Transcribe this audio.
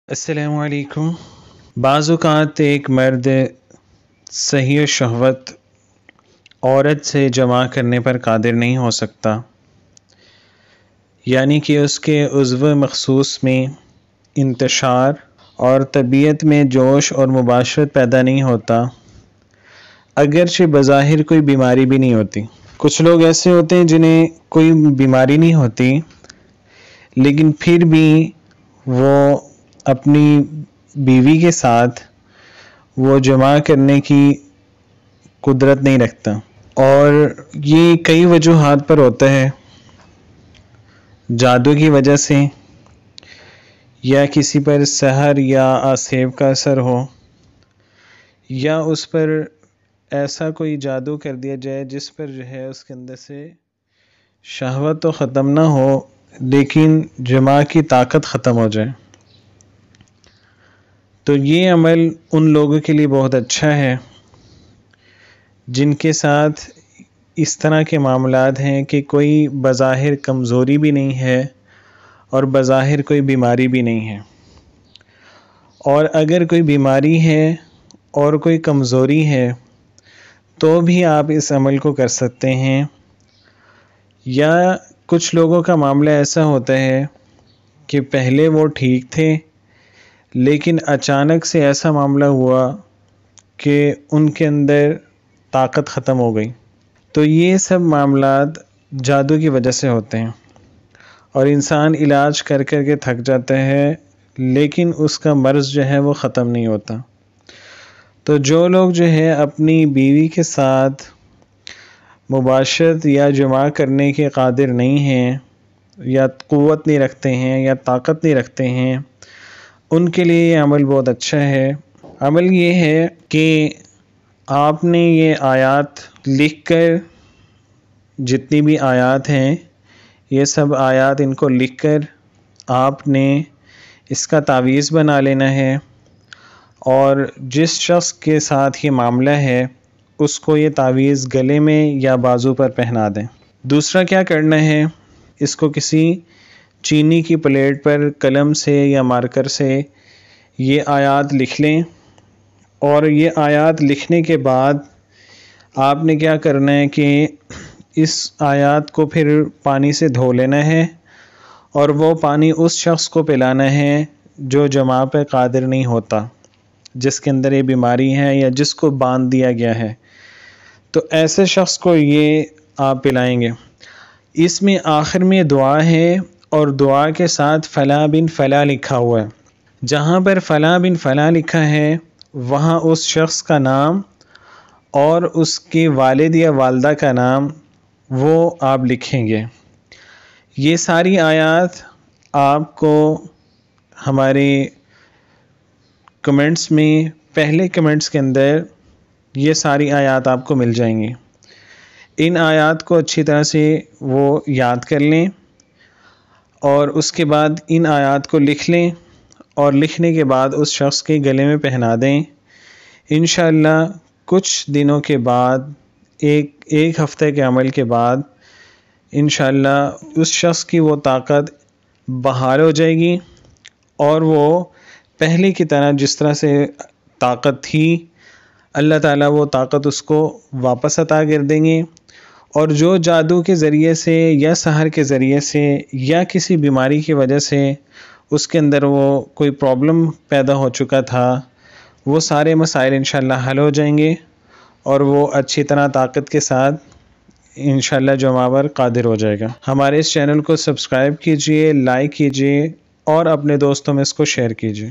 السلام علیکم۔ بعض اوقات ایک مرد صحیح شہوت عورت سے جمع کرنے پر قادر نہیں ہو سکتا، یعنی کہ اس کے عضو مخصوص میں انتشار اور طبیعت میں جوش اور مباشرت پیدا نہیں ہوتا، اگرچہ بظاہر کوئی بیماری بھی نہیں ہوتی۔ کچھ لوگ ایسے ہوتے ہیں جنہیں کوئی بیماری نہیں ہوتی لیکن پھر بھی وہ اپنی بیوی کے ساتھ وہ جمع کرنے کی قدرت نہیں رکھتا، اور یہ کئی وجوہات پر ہوتا ہے۔ جادو کی وجہ سے، یا کسی پر سحر یا آسیب کا اثر ہو، یا اس پر ایسا کوئی جادو کر دیا جائے جس پر اس کے اندر سے شہوت تو ختم نہ ہو لیکن جماع کی طاقت ختم ہو جائے، تو یہ عمل ان لوگوں کے لیے بہت اچھا ہے جن کے ساتھ اس طرح کے معاملات ہیں کہ کوئی بظاہر کمزوری بھی نہیں ہے اور بظاہر کوئی بیماری بھی نہیں ہے، اور اگر کوئی بیماری ہے اور کوئی کمزوری ہے تو بھی آپ اس عمل کو کر سکتے ہیں۔ یا کچھ لوگوں کا معاملہ ایسا ہوتا ہے کہ پہلے وہ ٹھیک تھے لیکن اچانک سے ایسا معاملہ ہوا کہ ان کے اندر طاقت ختم ہو گئی، تو یہ سب معاملات جادو کی وجہ سے ہوتے ہیں، اور انسان علاج کر کر کے تھک جاتا ہے لیکن اس کا مرض وہ ختم نہیں ہوتا۔ تو جو لوگ اپنی بیوی کے ساتھ مباشرت یا جماع کرنے کے قادر نہیں ہیں، یا قوت نہیں رکھتے ہیں یا طاقت نہیں رکھتے ہیں، ان کے لیے یہ عمل بہت اچھا ہے۔ عمل یہ ہے کہ آپ نے یہ آیات لکھ کر، جتنی بھی آیات ہیں یہ سب آیات ان کو لکھ کر آپ نے اس کا تعویذ بنا لینا ہے، اور جس شخص کے ساتھ یہ معاملہ ہے اس کو یہ تعویذ گلے میں یا بازو پر پہنا دیں۔ دوسرا کیا کرنا ہے، اس کو کسی چینی کی پلیٹ پر قلم سے یا مارکر سے یہ آیات لکھ لیں، اور یہ آیات لکھنے کے بعد آپ نے کیا کرنا ہے کہ اس آیات کو پھر پانی سے دھو لینا ہے، اور وہ پانی اس شخص کو پلانا ہے جو جماع پہ قادر نہیں ہوتا، جس کے اندر یہ بیماری ہے یا جس کو باندھ دیا گیا ہے، تو ایسے شخص کو یہ آپ پلائیں گے۔ اس میں آخر میں دعا ہے، اور دعا کے ساتھ فلاں بن فلاں لکھا ہوا ہے۔ جہاں پر فلاں بن فلاں لکھا ہے وہاں اس شخص کا نام اور اس کے والد یا والدہ کا نام وہ آپ لکھیں گے۔ یہ ساری آیات آپ کو ہمارے کمنٹس میں، پہلے کمنٹس کے اندر یہ ساری آیات آپ کو مل جائیں گی۔ ان آیات کو اچھی طرح سے وہ یاد کر لیں، اور اس کے بعد ان آیات کو لکھ لیں، اور لکھنے کے بعد اس شخص کے گلے میں پہنا دیں۔ انشاءاللہ کچھ دنوں کے بعد، ایک ہفتے کے عمل کے بعد انشاءاللہ اس شخص کی وہ طاقت بحال ہو جائے گی، اور وہ پہلے کی طرح جس طرح سے طاقت تھی اللہ تعالیٰ وہ طاقت اس کو واپس عطا کر دیں گے، اور جو جادو کے ذریعے سے یا سحر کے ذریعے سے یا کسی بیماری کی وجہ سے اس کے اندر وہ کوئی پرابلم پیدا ہو چکا تھا، وہ سارے مسائل انشاءاللہ حل ہو جائیں گے، اور وہ اچھی طرح طاقت کے ساتھ انشاءاللہ جماع پر قادر ہو جائے گا۔ ہمارے اس چینل کو سبسکرائب کیجئے، لائک کیجئے، اور اپنے دوستوں میں اس کو شیئر کیجئے۔